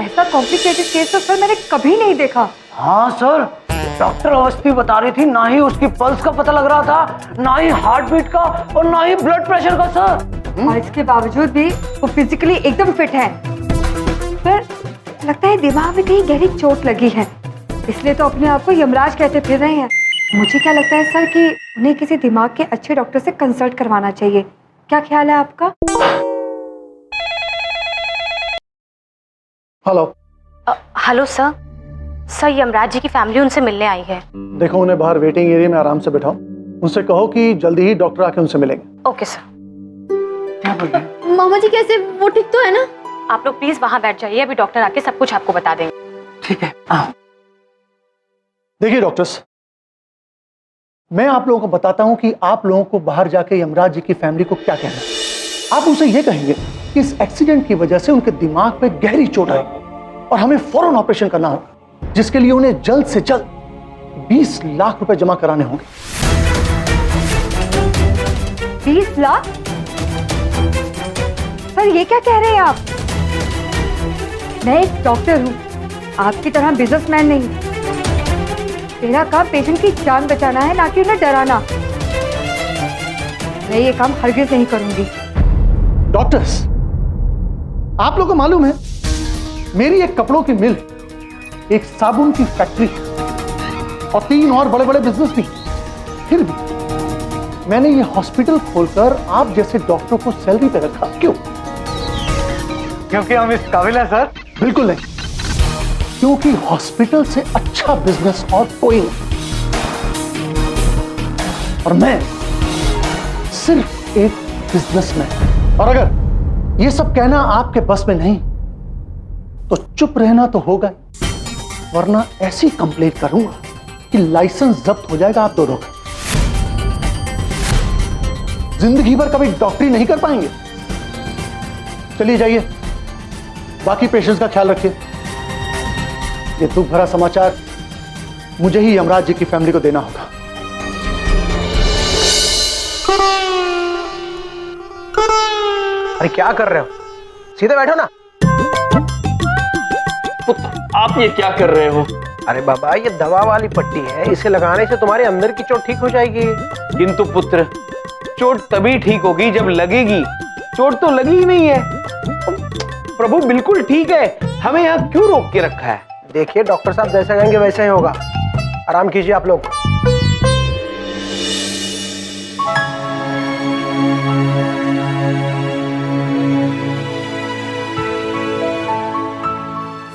ऐसा complicated case तो sir मैंने कभी नहीं देखा। हाँ सर, डॉक्टर अवस्थी बता रही थी ना ही उसकी पल्स का पता लग रहा था, ना ही हार्ट बीट का और ना ही ब्लड प्रेशर का सर। और इसके बावजूद भी वो फिजिकली एकदम फिट है। पर लगता है दिमाग में कहीं गहरी चोट लगी है, इसलिए तो अपने आप को यमराज कहते फिर रहे हैं। मुझे क्या लगता है सर कि उन्हें किसी दिमाग के अच्छे डॉक्टर से कंसल्ट करवाना चाहिए। क्या ख्याल है आपका? Hello. Hello sir. Sir, Yamraj ji की फैमिली उनसे मिलने आई है। देखो, उन्हें बाहर वेटिंग एरिया में आराम से बैठाओ। उनसे कहो कि जल्दी ही डॉक्टर आके उनसे मिलेंगे। Okay sir. क्या बोल रहे हैं? मामा जी कैसे? वो ठीक तो है ना? आप लोग प्लीज वहां बैठ जाइए, अभी डॉक्टर आके सब कुछ आपको बता देंगे। ठीक है, आओ। देखिए डॉक्टर्स, मैं आप लोगों को बताता हूं कि आप लोगों को बाहर जाके यमराज जी की फैमिली को क्या कहना है। आप उनसे ये कहेंगे कि इस एक्सीडेंट की वजह से उनके दिमाग पे गहरी चोट आई और हमें फौरन ऑपरेशन करना होगा, जिसके लिए उन्हें जल्द से जल्द 20 लाख रुपए जमा कराने होंगे। 20 लाख? सर ये क्या कह रहे हैं आप? मैं एक डॉक्टर हूँ, आपकी तरह बिजनेसमैन नहीं। मेरा काम पेशेंट की जान बचाना है, ना कि उन्हें डराना। मैं ये काम हरगिज नहीं करूंगी। डॉक्टर्स, आप लोगों को मालूम है मेरी एक कपड़ों की मिल, एक साबुन की फैक्ट्री और 3 और बड़े बड़े बिजनेस भी। फिर भी मैंने ये हॉस्पिटल खोलकर आप जैसे डॉक्टर को सैलरी पे रखा। क्यों? क्योंकि हम इस काबिल हैं सर। बिल्कुल नहीं, क्योंकि हॉस्पिटल से अच्छा बिजनेस और कोई नहीं। और मैं सिर्फ एक बिजनेसमैन। और अगर ये सब कहना आपके बस में नहीं तो चुप रहना तो होगा ही, वरना ऐसी कंप्लेंट करूंगा कि लाइसेंस जब्त हो जाएगा आप दोनों का। जिंदगी भर कभी डॉक्टरी नहीं कर पाएंगे। चलिए जाइए, बाकी पेशेंट्स का ख्याल रखिए। ये दुख भरा समाचार मुझे ही यमराज जी की फैमिली को देना होगा। अरे क्या कर रहे हो? सीधे बैठो ना। आप ये क्या कर रहे हो? अरे बाबा, ये दवा वाली पट्टी है, इसे लगाने से तुम्हारे अंदर की चोट ठीक हो जाएगी। किंतु पुत्र, चोट तभी ठीक होगी जब लगेगी। चोट तो लगी ही नहीं है। प्रभु बिल्कुल ठीक है, हमें यहाँ क्यों रोक के रखा है? देखिए डॉक्टर साहब, जैसा कहेंगे वैसा ही होगा। आराम कीजिए आप लोग।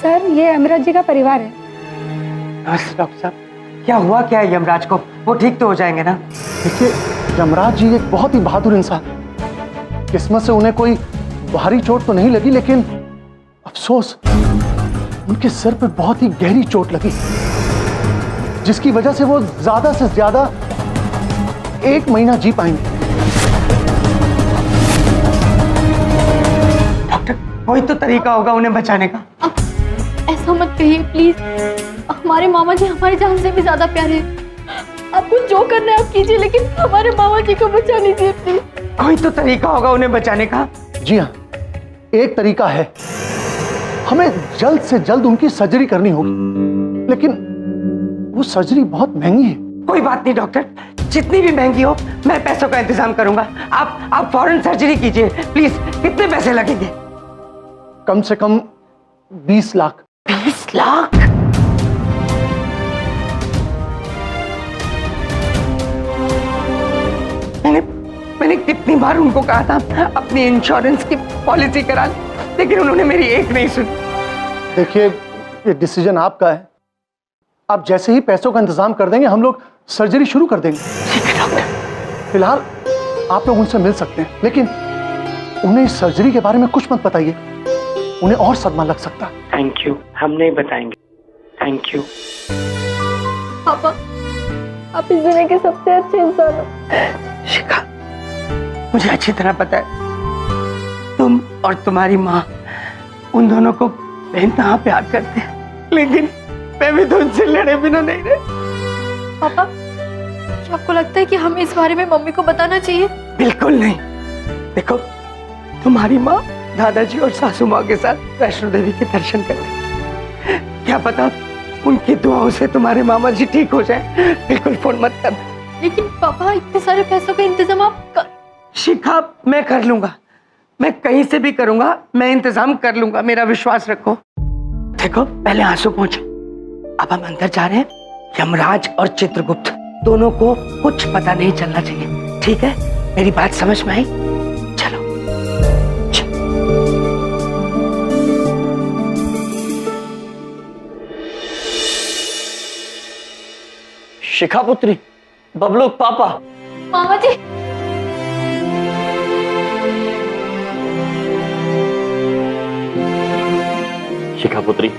सर ये यमराज जी का परिवार है। नमस्ते डॉक्टर साहब, क्या हुआ क्या है यमराज को? वो ठीक तो हो जाएंगे ना? देखिए, यमराज जी एक बहुत ही बहादुर इंसान। किस्मत से उन्हें कोई भारी चोट तो नहीं लगी, लेकिन अफसोस उनके सर पे बहुत ही गहरी चोट लगी, जिसकी वजह से वो ज्यादा से ज्यादा 1 महीना जी पाएंगे। डॉक्टर, कोई तो तरीका होगा उन्हें बचाने का। ऐसा मत कहिए प्लीज। हमारे मामा जी हमारी जान से भी ज्यादा प्यारे हैं। आपको जो करना है आप कीजिए, लेकिन हमारे मामा जी को बचा लीजिए प्लीज। कोई तो तरीका होगा उन्हें बचाने का। जी हाँ, एक तरीका है। हमें जल्द से जल्द उनकी सर्जरी करनी होगी, लेकिन वो सर्जरी बहुत महंगी है। कोई बात नहीं डॉक्टर, जितनी भी महंगी हो मैं पैसों का इंतजाम करूंगा। आप फौरन सर्जरी कीजिए प्लीज। कितने पैसे लगेंगे? कम से कम 20 लाख। 20 लाख? मैंने कितनी बार उनको कहा था अपनी इंश्योरेंस की पॉलिसी करा, लेकिन उन्होंने मेरी एक नहीं सुनी। देखिए, ये डिसीजन आपका है। आप जैसे ही पैसों का इंतजाम कर देंगे, हम लोग सर्जरी शुरू कर देंगे। ठीक है डॉक्टर। फिलहाल आप लोग उनसे मिल सकते हैं, लेकिन उन्हें इस सर्जरी के बारे में कुछ मत बताइए, उन्हें और सदमा लग सकता है। थैंक यू, हम नहीं बताएंगे। Thank you. पापा, आप इस दुनिया के सबसे अच्छे इंसान हो। शिखा, मुझे अच्छी तरह पता है तुम और तुम्हारी माँ उन दोनों को बेइंतहा प्यार करते हैं, लेकिन मैं भी तो उनसे लड़े बिना नहीं रह। पापा, क्या आपको लगता है कि हमें इस बारे में मम्मी को बताना चाहिए? बिल्कुल नहीं। देखो, तुम्हारी माँ दादाजी और सासू माँ के साथ वैष्णो देवी के दर्शन करने। क्या पता उनकी दुआओं से तुम्हारे मामा जी ठीक हो जाए। बिल्कुल फोन मत कर। लेकिन पापा इतने सारे पैसों का इंतजाम आप शिखा, मैं कर लूंगा, मैं कहीं से भी करूंगा, मैं इंतजाम कर लूंगा, मेरा विश्वास रखो। देखो पहले आंसू पहुंचे, अब हम अंदर जा रहे हैं। यमराज और चित्रगुप्त दोनों को कुछ पता नहीं चलना चाहिए, ठीक है? मेरी बात समझ में आई? चलो शिखा पुत्री, बबलू पापा। मामा जी शिखा पुत्री,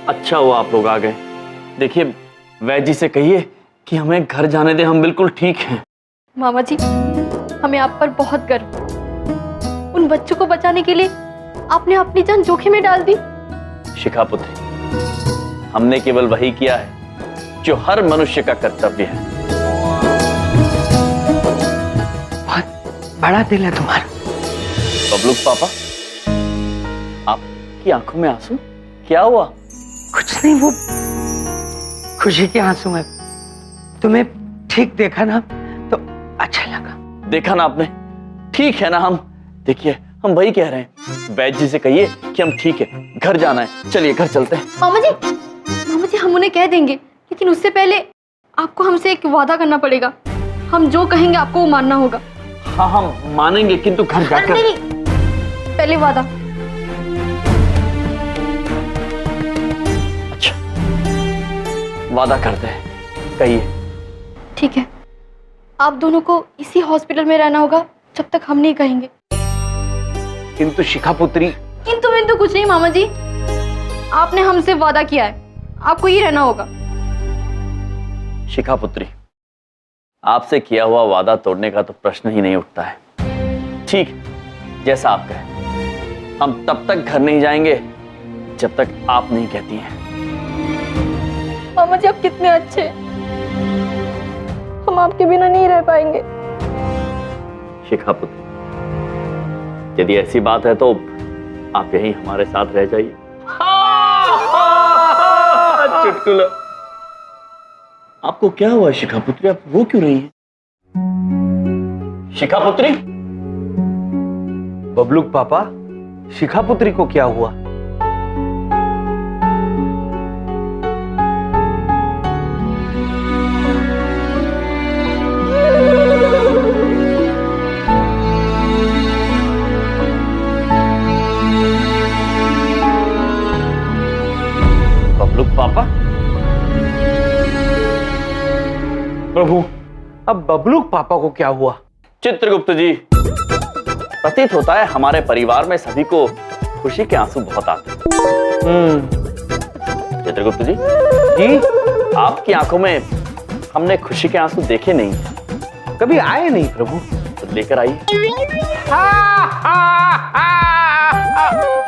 अच्छा हुआ आप लोग आ गए। देखिए वैद्य जी से कहिए कि हमें घर जाने दें, हम बिल्कुल ठीक हैं। मामा जी हमें आप पर बहुत गर्व। उन बच्चों को बचाने के लिए आपने अपनी जान जोखिम में डाल दी। शिखा पुत्री, हमने केवल वही किया है जो हर मनुष्य का कर्तव्य है। बहुत बड़ा दिल है तुम्हारा। बबलू पापा, आपकी आंखों में आंसू, क्या हुआ? कुछ नहीं, वो खुशी के आंसू हैं। तुम्हें ठीक देखा ना तो अच्छा लगा। देखा ना आपने, ठीक है ना हम? देखिए हम वही कह रहे हैं, वैद्य जी से कहिए कि हम ठीक है, घर जाना है, चलिए घर चलते हैं। मामा जी हम उन्हें कह देंगे, लेकिन उससे पहले आपको हमसे एक वादा करना पड़ेगा। हम जो कहेंगे आपको वो मानना होगा। हाँ हम मानेंगे, किंतु घर जाकर। नहीं, पहले वादा। अच्छा, वादा करते हैं, कहिए। ठीक है, आप दोनों को इसी हॉस्पिटल में रहना होगा जब तक हम नहीं कहेंगे। किंतु शिखा पुत्री। किंतु कुछ नहीं मामा जी, आपने हमसे वादा किया है, आपको ही रहना होगा। शिखा पुत्री, आपसे किया हुआ वादा तोड़ने का तो प्रश्न ही नहीं उठता है। ठीक, जैसा आप कहें, हम तब तक घर नहीं जाएंगे जब तक आप नहीं कहती हैं। मामा जी आप कितने अच्छे हैं, हम आपके बिना नहीं रह पाएंगे। शिखा पुत्री, यदि ऐसी बात है तो आप यहीं हमारे साथ रह जाइए। चुटकुला। आपको क्या हुआ शिखा पुत्री, आप रो क्यों रही हैं? शिखा पुत्री। बबलूक पापा, शिखा पुत्री को क्या हुआ? बबलूक पापा। प्रभु, अब बबलूक पापा को क्या हुआ? चित्रगुप्त जी, प्रतीत होता है हमारे परिवार में सभी को खुशी के आंसू बहुत आते हैं। चित्रगुप्त जी, आपकी आंखों में हमने खुशी के आंसू देखे नहीं। कभी आए नहीं प्रभु। तो लेकर आइए।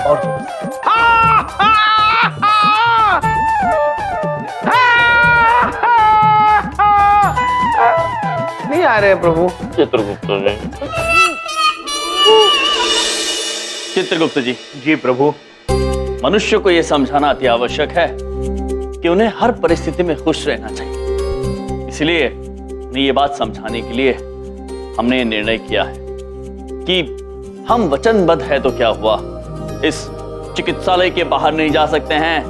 और नहीं आ रहे प्रभु। चित्रगुप्त जी। चित्रगुप्त जी। जी प्रभु। मनुष्य को यह समझाना अति आवश्यक है कि उन्हें हर परिस्थिति में खुश रहना चाहिए। इसलिए उन्हें ये बात समझाने के लिए हमने ये निर्णय किया है कि हम वचनबद्ध है तो क्या हुआ, इस चिकित्सालय के बाहर नहीं जा सकते हैं,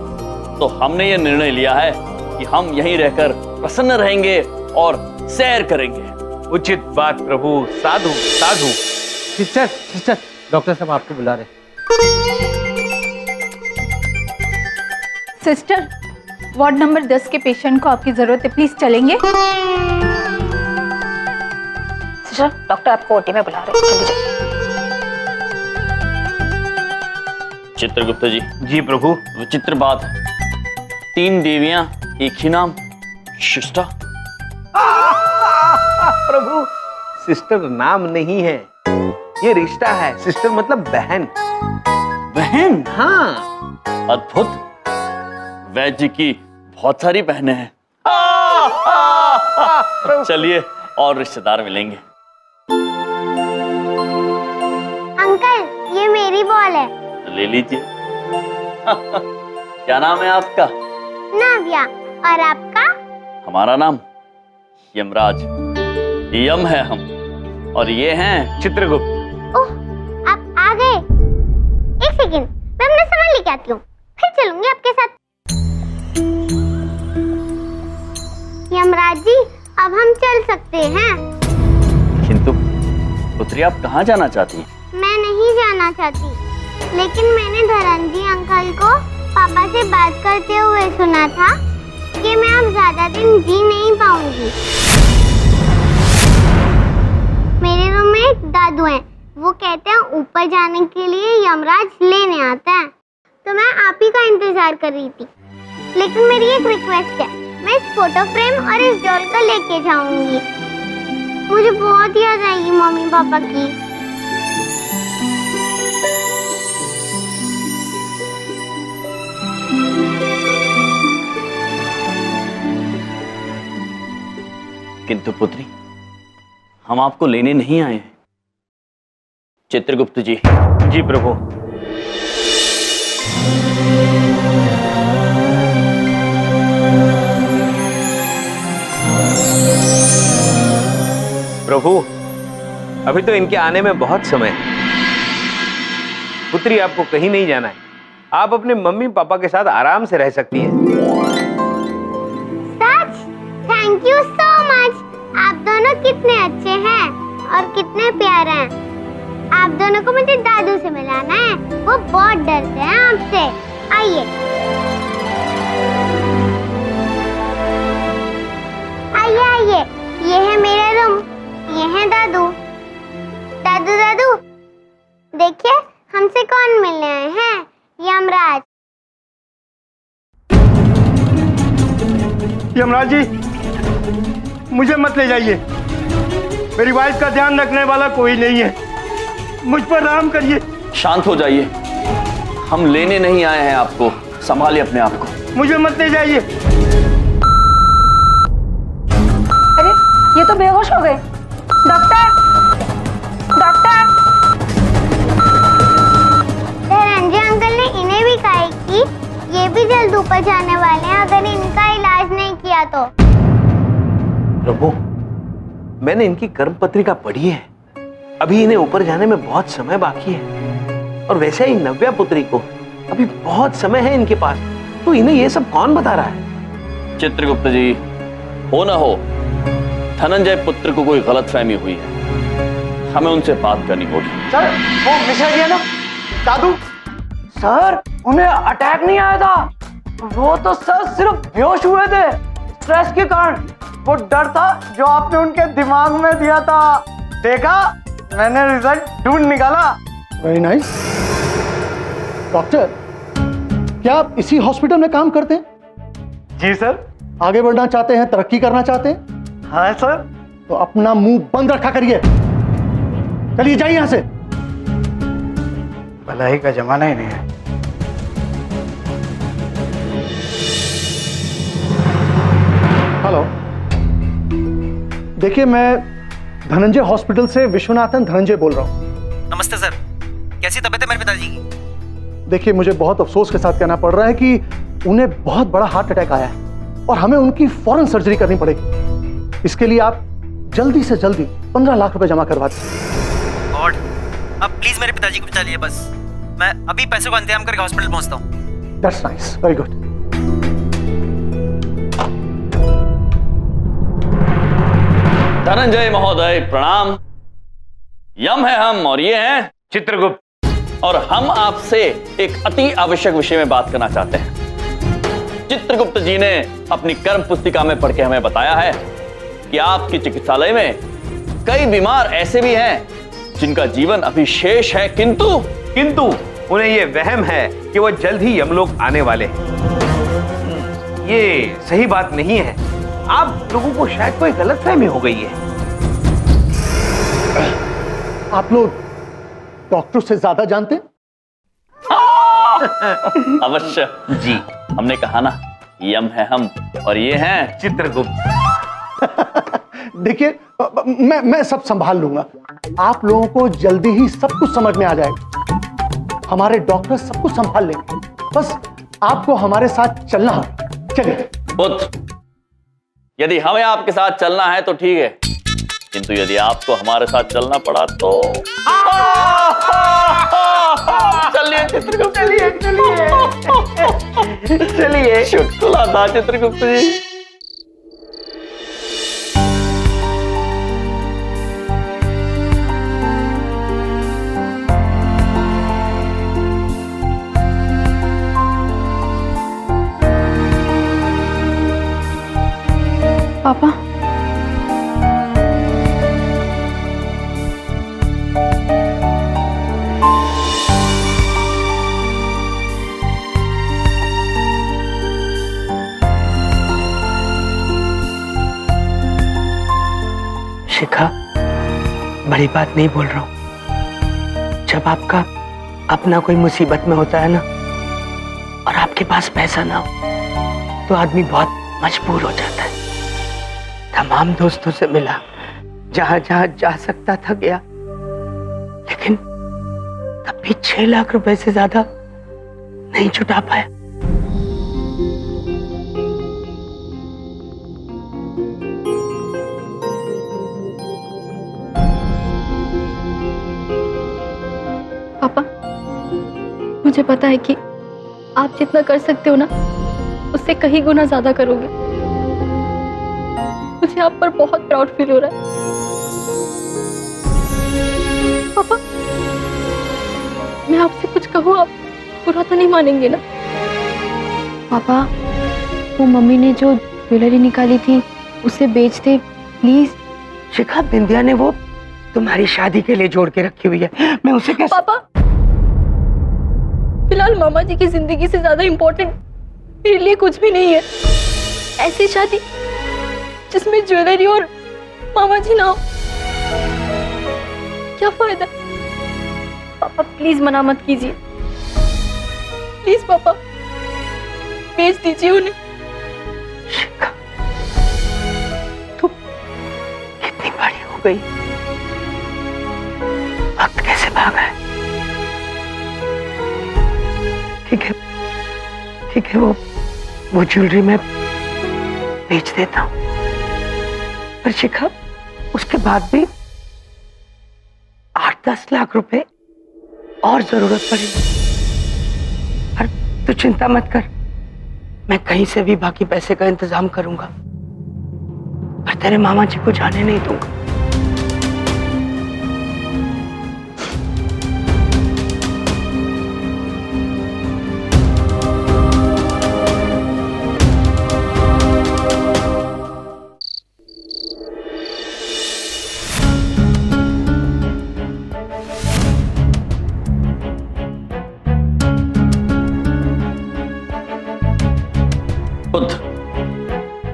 तो हमने ये निर्णय लिया है कि हम यहीं रहकर प्रसन्न रहेंगे और सैर करेंगे। उचित बात प्रभु। साधु साधु। सिस्टर सिस्टर, डॉक्टर साहब आपको बुला रहे। सिस्टर, वार्ड नंबर 10 के पेशेंट को आपकी जरूरत है, प्लीज चलेंगे। सिस्टर, डॉक्टर आपको ओटी में बुला रहे हैं, जल्दी जाइए। चित्रगुप्त जी। जी प्रभु। विचित्र बात है, 3 देवियां एक ही नाम, शिष्टा। प्रभु, सिस्टर नाम नहीं है, ये रिश्ता है। सिस्टर मतलब बहन। बहन? हाँ। अद्भुत। वैद्य जी की बहुत सारी बहनें हैं। चलिए और रिश्तेदार मिलेंगे। अंकल, ये मेरी बॉल है। ले लीजिए। क्या नाम है आपका? नाव्या। और आपका? हमारा नाम यमराज, यम है हम, और ये हैं चित्रगुप्त। ओह, आप आ गए। एक सेकंड, मैं अपना सामान लेके आती हूँ, फिर चलूंगी आपके साथ। यमराज जी, अब हम चल सकते हैं। किंतु पुत्री, आप कहाँ जाना चाहती हैं? मैं नहीं जाना चाहती, लेकिन मैंने धरनजी अंकल को पापा से बात करते हुए सुना था कि मैं अब ज्यादा दिन जी नहीं पाऊंगी। मेरे रूम में एक दादू हैं, वो कहते हैं ऊपर जाने के लिए यमराज लेने आता है। तो मैं आप ही का इंतजार कर रही थी, लेकिन मेरी एक रिक्वेस्ट है, मैं इस फोटो फ्रेम और इस डॉल को लेके जाऊंगी। मुझे बहुत याद आएगी मम्मी पापा की। किंतु पुत्री, हम आपको लेने नहीं आए हैं। चित्रगुप्त जी। जी प्रभु। प्रभु, अभी तो इनके आने में बहुत समय है। पुत्री, आपको कहीं नहीं जाना है, आप अपने मम्मी पापा के साथ आराम से रह सकती हैं। सच? Thank you so much. आप दोनों कितने अच्छे हैं और कितने प्यारे हैं। आप दोनों को मुझे दादू से मिलाना है, वो बहुत डरते हैं आपसे। आइए। आइए आइए, ये है मेरा रूम, ये है दादू। दादू दादू, देखिए हमसे कौन मिलने आए हैं? यमराज। यमराज जी, मुझे मत ले जाइए। मेरी वाइफ का ध्यान रखने वाला कोई नहीं है, मुझ पर रहम करिए। शांत हो जाइए, हम लेने नहीं आए हैं आपको, संभालिए अपने आप को। मुझे मत ले जाइए। अरे, ये तो बेहोश हो गए। Doctor, doctor. धनंजय अंकल ने इन्हें भी कहा है कि ये भी जल्द ऊपर जाने वाले हैं अगर इनका इलाज नहीं किया तो। प्रभु, मैंने इनकी कर्म पत्रिका पढ़ी है, अभी इन्हें ऊपर जाने में बहुत समय बाकी है। और वैसे ही नव्या पुत्री को अभी बहुत समय है इनके पास, तो इन्हें ये सब कौन बता रहा है? चित्रगुप्त जी, हो ना हो धनंजय पुत्र को कोई गलतफहमी हुई है, हमें उनसे बात करनी होगी। सर, वो मिश्रा जी है ना, दादू सर, उन्हें अटैक नहीं आया था। वो तो सर सिर्फ बेहोश हुए थे स्ट्रेस के कारण। वो डर था जो आपने उनके दिमाग में दिया था। देखा, मैंने रिजल्ट ढूंढ निकाला। Very nice. डॉक्टर, क्या आप इसी हॉस्पिटल में काम करते हैं? जी सर। आगे बढ़ना चाहते हैं, तरक्की करना चाहते हैं? हाँ सर। तो अपना मुंह बंद रखा करिए। चलिए जाइए यहां से। भलाई का जमाना ही नहीं है। हेलो, देखिए मैं धनंजय हॉस्पिटल से विश्वनाथन धनंजय बोल रहा हूं। नमस्ते सर, कैसी तबीयत है मेरे पिताजी की? देखिए, मुझे बहुत अफसोस के साथ कहना पड़ रहा है कि उन्हें बहुत बड़ा हार्ट अटैक आया है और हमें उनकी फौरन सर्जरी करनी पड़ेगी। इसके लिए आप जल्दी से जल्दी 15 लाख रुपए जमा करवा दीजिए। गॉड, अब प्लीज मेरे पिताजी को बचा लिए बस। मैं अभी पैसों का इंतजाम करके हॉस्पिटल पहुंचता हूँ। That's nice, very good. Dhananjay महोदय प्रणाम। यम है हम, और ये हैं चित्रगुप्त। और हम आपसे एक अति आवश्यक विषय में बात करना चाहते हैं। चित्रगुप्त जी ने अपनी कर्म पुस्तिका में पढ़ के हमें बताया है कि आपकी चिकित्सालय में कई बीमार ऐसे भी हैं जिनका जीवन अभी शेष है, किंतु उन्हें ये वहम है कि वो जल्द ही यमलोक आने वाले हैं। ये सही बात नहीं है। आप लोगों को शायद कोई गलतफहमी हो गई है। आप लोग डॉक्टर से ज्यादा जानते हैं? अवश्य जी, हमने कहा ना, यम है हम और ये हैं चित्रगुप्त। देखिए, मैं सब संभाल लूंगा। आप लोगों को जल्दी ही सब कुछ समझ में आ जाएगा। हमारे डॉक्टर सब कुछ संभाल लेंगे। बस आपको हमारे साथ चलना होगा। चलिए। बुद्ध, यदि हमें आपके साथ चलना है तो ठीक है, किंतु यदि आपको हमारे साथ चलना पड़ा तो चलिए चित्रगुप्त, चलिए चलिए चलिए। चुटकुला था चित्रगुप्त जी। पापा, शिखा, बड़ी बात नहीं बोल रहा हूं। जब आपका अपना कोई मुसीबत में होता है ना, और आपके पास पैसा ना हो, तो आदमी बहुत मजबूर हो जाता है। तमाम दोस्तों से मिला, जहां जहां जा सकता था गया, लेकिन तब भी 6 लाख रुपए से ज्यादा नहीं जुटा पाया। पापा, मुझे पता है कि आप जितना कर सकते हो ना, उससे कहीं गुना ज्यादा करोगे। मुझे आप पर बहुत प्राउड फील हो रहा है। पापा, मैं आपसे कुछ कहूँ, आप बुरा तो नहीं मानेंगे ना? पापा, वो मम्मी ने जो ज्वेलरी निकाली थी उसे बेच दे प्लीज। शिखा, बिंदिया ने वो तुम्हारी शादी के लिए जोड़ के रखी हुई है, मैं उसे कैसे? पापा, फिलहाल मामा जी की जिंदगी से ज्यादा इम्पोर्टेंट मेरे लिए कुछ भी नहीं है। ऐसी शादी जिसमें ज्वेलरी और मामा जी ना हो, क्या फायदा? पापा प्लीज मना मत कीजिए, प्लीज पापा, बेच दीजिए उन्हें। शिखा, तू कितनी बड़ी हो गई, वक्त कैसे भागा है। ठीक है, वो ज्वेलरी मैं बेच देता हूं, पर शिखा, उसके बाद भी 8-10 लाख रुपए और जरूरत पड़ेगी। पर तू चिंता मत कर, मैं कहीं से भी बाकी पैसे का इंतजाम करूंगा, पर तेरे मामा जी को जाने नहीं दूंगा।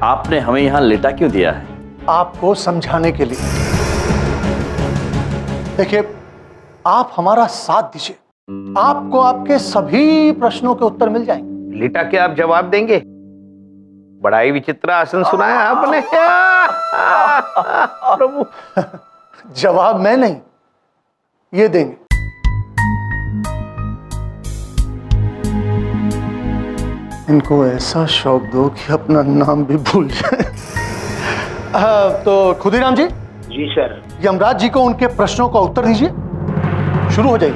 आपने हमें यहाँ लेटा क्यों दिया है? आपको समझाने के लिए। देखिए, आप हमारा साथ दीजिए, आपको आपके सभी प्रश्नों के उत्तर मिल जाएंगे। लिटा के आप जवाब देंगे? बड़ा ही विचित्र आसन सुनाया आपने। प्रभु, जवाब मैं नहीं, ये देंगे। इनको ऐसा शौक दो कि अपना नाम भी भूल जाए। तो खुदीराम जी। जी सर। यमराज जी को उनके प्रश्नों का उत्तर दीजिए, शुरू हो जाइए।